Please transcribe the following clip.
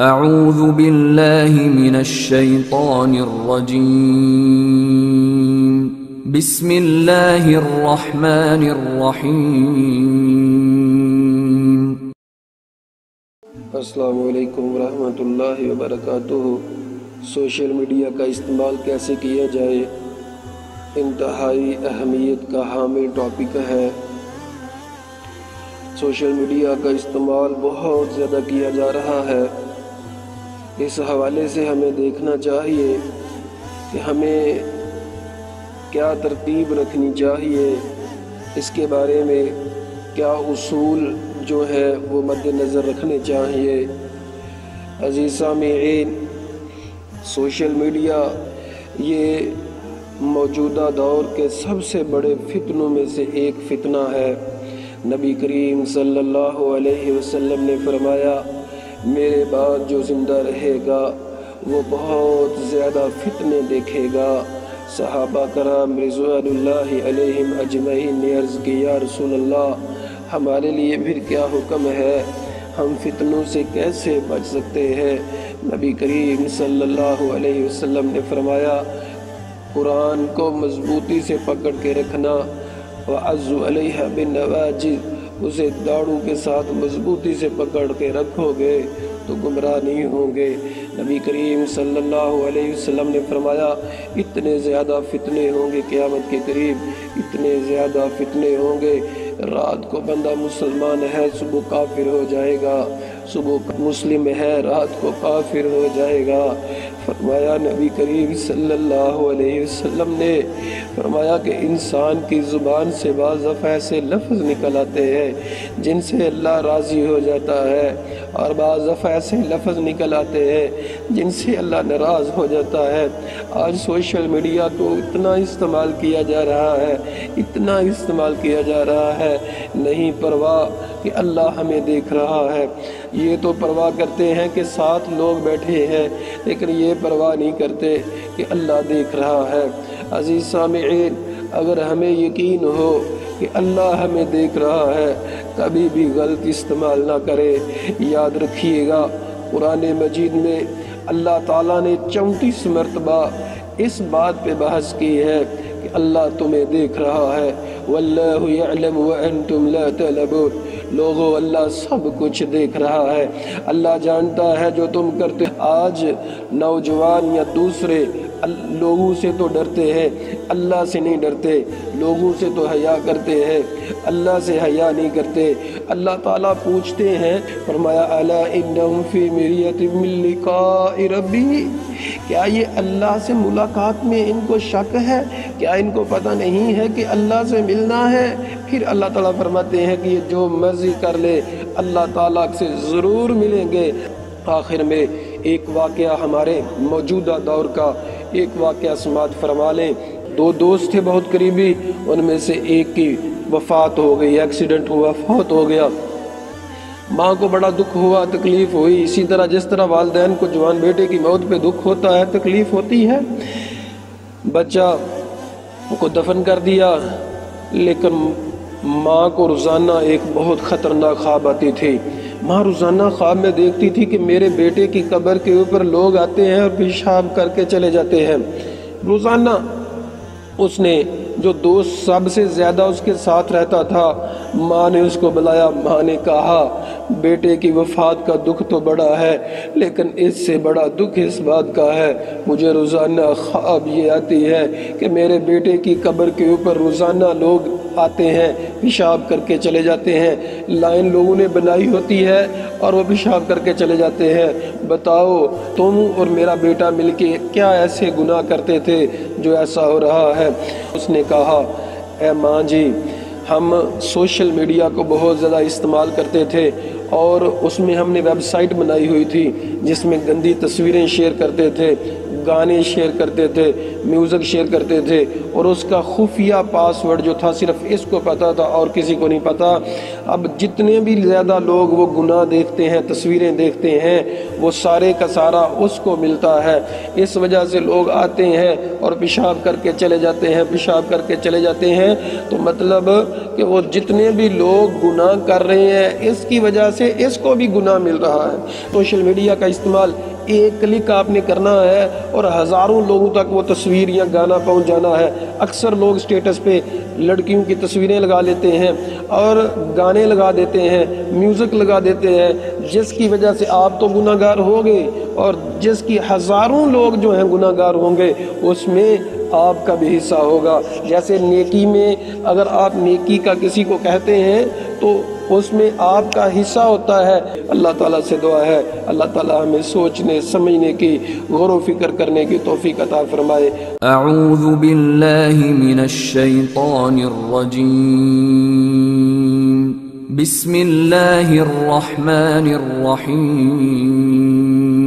اعوذ باللہ من الشیطان الرجیم بسم اللہ الرحمن الرحیم۔ السلام علیکم ورحمۃ اللہ وبرکاتہ۔ سوشل میڈیا کا استعمال کیسے کیا جائے، انتہائی اہمیت کا حامل ٹاپک ہے۔ سوشل میڈیا کا استعمال بہت زیادہ کیا جا رہا ہے۔ اس حوالے سے ہمیں دیکھنا چاہیے کہ ہمیں کیا ترتیب رکھنی چاہیے، اس کے بارے میں کیا اصول جو ہے وہ مد نظر رکھنے چاہیے۔ عزیز سامعین، سوشل میڈیا یہ موجودہ دور کے سب سے بڑے فتنوں میں سے ایک فتنہ ہے۔ نبی کریم صلی اللہ علیہ وسلم نے فرمایا، میرے بعد جو زندہ رہے گا وہ بہت زیادہ فتنے دیکھے گا۔ صحابہ کرام رضوان اللہ علیہم اجمعین نے عرض کی، یا رسول اللہ، ہمارے لیے پھر کیا حکم ہے، ہم فتنوں سے کیسے بچ سکتے ہیں؟ نبی کریم صلی اللہ علیہ وسلم نے فرمایا، قرآن کو مضبوطی سے پکڑ کے رکھنا، وَعَزُّ عَلَيْهَا بِالنَّوَاجِذ، اسے داڑوں کے ساتھ مضبوطی سے پکڑ کے رکھو گے تو گمراہ نہیں ہوں گے۔ نبی کریم صلی اللہ علیہ وسلم نے فرمایا، اتنے زیادہ فتنے ہوں گے قیامت کے قریب، اتنے زیادہ فتنے ہوں گے، رات کو بندہ مسلمان ہے صبح کافر ہو جائے گا، صبح مسلم ہے رات کو کافر ہو جائے گا۔ فرمایا نبی کریم صلی اللہ علیہ وسلم نے فرمایا کہ انسان کی زبان سے بعض دفعہ ایسے لفظ نکل آتے ہیں جن سے اللہ راضی ہو جاتا ہے، اور بعض دفعہ ایسے لفظ نکل آتے ہیں جن سے اللہ ناراض ہو جاتا ہے۔ آج سوشل میڈیا کو اتنا استعمال کیا جا رہا ہے، اتنا استعمال کیا جا رہا ہے، نہیں پرواہ کہ اللہ ہمیں دیکھ رہا ہے۔ یہ تو پرواہ کرتے ہیں کہ 7 لوگ بیٹھے ہیں، لیکن یہ پرواہ نہیں کرتے کہ اللہ دیکھ رہا ہے۔ عزیز سامعین، اگر ہمیں یقین ہو کہ اللہ ہمیں دیکھ رہا ہے، کبھی بھی غلط استعمال نہ کرے۔ یاد رکھیے گا، قرآن مجید میں اللہ تعالیٰ نے 34 مرتبہ اس بات پہ بحث کی ہے کہ اللہ تمہیں دیکھ رہا ہے۔ وَاللَّهُ يَعْلَمُ وَأَنْتُمْ لَا تَعْلَمُونَ، لوگوں اللہ سب کچھ دیکھ رہا ہے، اللہ جانتا ہے جو تم کرتے۔ آج نوجوان یا دوسرے لوگوں سے تو ڈرتے ہیں، اللہ سے نہیں ڈرتے، لوگوں سے تو حیا کرتے ہیں، اللہ سے حیا نہیں کرتے۔ اللہ تعالیٰ پوچھتے ہیں، فرمایا الا انہم فی مریۃ من لقاء ربی، کیا یہ اللہ سے ملاقات میں ان کو شک ہے؟ کیا ان کو پتہ نہیں ہے کہ اللہ سے ملنا ہے؟ پھر اللہ تعالیٰ فرماتے ہیں کہ یہ جو مرضی کر لے اللہ تعالیٰ سے ضرور ملیں گے۔ آخر میں ایک واقعہ ہمارے موجودہ دور کا ایک واقعہ سماعت فرما لیں۔ 2 دوست تھے بہت قریبی، ان میں سے ایک کی وفات ہو گئی، ایکسیڈنٹ ہوا، فوت ہو گیا۔ ماں کو بڑا دکھ ہوا، تکلیف ہوئی، اسی طرح جس طرح والدین کو جوان بیٹے کی موت پہ دکھ ہوتا ہے، تکلیف ہوتی ہے۔ بچہ کو دفن کر دیا، لیکن ماں کو روزانہ ایک بہت خطرناک خواب آتی تھی۔ ماں روزانہ خواب میں دیکھتی تھی کہ میرے بیٹے کی قبر کے اوپر لوگ آتے ہیں اور پیشاب کر کے چلے جاتے ہیں۔ روزانہ اس نے جو دوست سب سے زیادہ اس کے ساتھ رہتا تھا، ماں نے اس کو بلایا، ماں نے کہا بیٹے کی وفات کا دکھ تو بڑا ہے، لیکن اس سے بڑا دکھ اس بات کا ہے، مجھے روزانہ خواب یہ آتی ہے کہ میرے بیٹے کی قبر کے اوپر روزانہ لوگ آتے ہیں، پیشاب کر کے چلے جاتے ہیں، لائن لوگوں نے بنائی ہوتی ہے اور وہ پیشاب کر کے چلے جاتے ہیں۔ بتاؤ تم اور میرا بیٹا مل کے کیا ایسے گناہ کرتے تھے جو ایسا ہو رہا ہے؟ اس نے کہا، اے ماں جی، ہم سوشل میڈیا کو بہت زیادہ استعمال کرتے تھے، اور اس میں ہم نے ویب سائٹ بنائی ہوئی تھی جس میں گندی تصویریں شیئر کرتے تھے، گانے شیئر کرتے تھے، میوزک شیئر کرتے تھے، اور اس کا خفیہ پاس ورڈ جو تھا صرف اس کو پتا تھا اور کسی کو نہیں پتا۔ اب جتنے بھی زیادہ لوگ وہ گناہ دیکھتے ہیں، تصویریں دیکھتے ہیں، وہ سارے کا سارا اس کو ملتا ہے۔ اس وجہ سے لوگ آتے ہیں اور پیشاب کر کے چلے جاتے ہیں، پیشاب کر کے چلے جاتے ہیں۔ تو مطلب کہ وہ جتنے بھی لوگ گناہ کر رہے ہیں، اس کی وجہ سے اس کو بھی گناہ مل رہا ہے۔ سوشل میڈیا کا استعمال ایک کلک آپ نے کرنا ہے اور ہزاروں لوگوں تک وہ تصویر یا گانا پہنچ جانا ہے۔ اکثر لوگ اسٹیٹس پہ لڑکیوں کی تصویریں لگا لیتے ہیں اور گانے لگا دیتے ہیں، میوزک لگا دیتے ہیں، جس کی وجہ سے آپ تو گناہ گار ہو گئے اور جس کی ہزاروں لوگ جو ہیں گناہ گار ہوں گے اس میں آپ کا بھی حصہ ہوگا۔ جیسے نیکی میں اگر آپ نیکی کا کسی کو کہتے ہیں تو اس میں آپ کا حصہ ہوتا ہے۔ اللہ تعالیٰ سے دعا ہے اللہ تعالیٰ ہمیں سوچنے سمجھنے کی غور و فکر کرنے کی توفیق عطا فرمائے۔ اعوذ باللہ من الشیطان الرجیم، بسم اللہ الرحمن الرحیم۔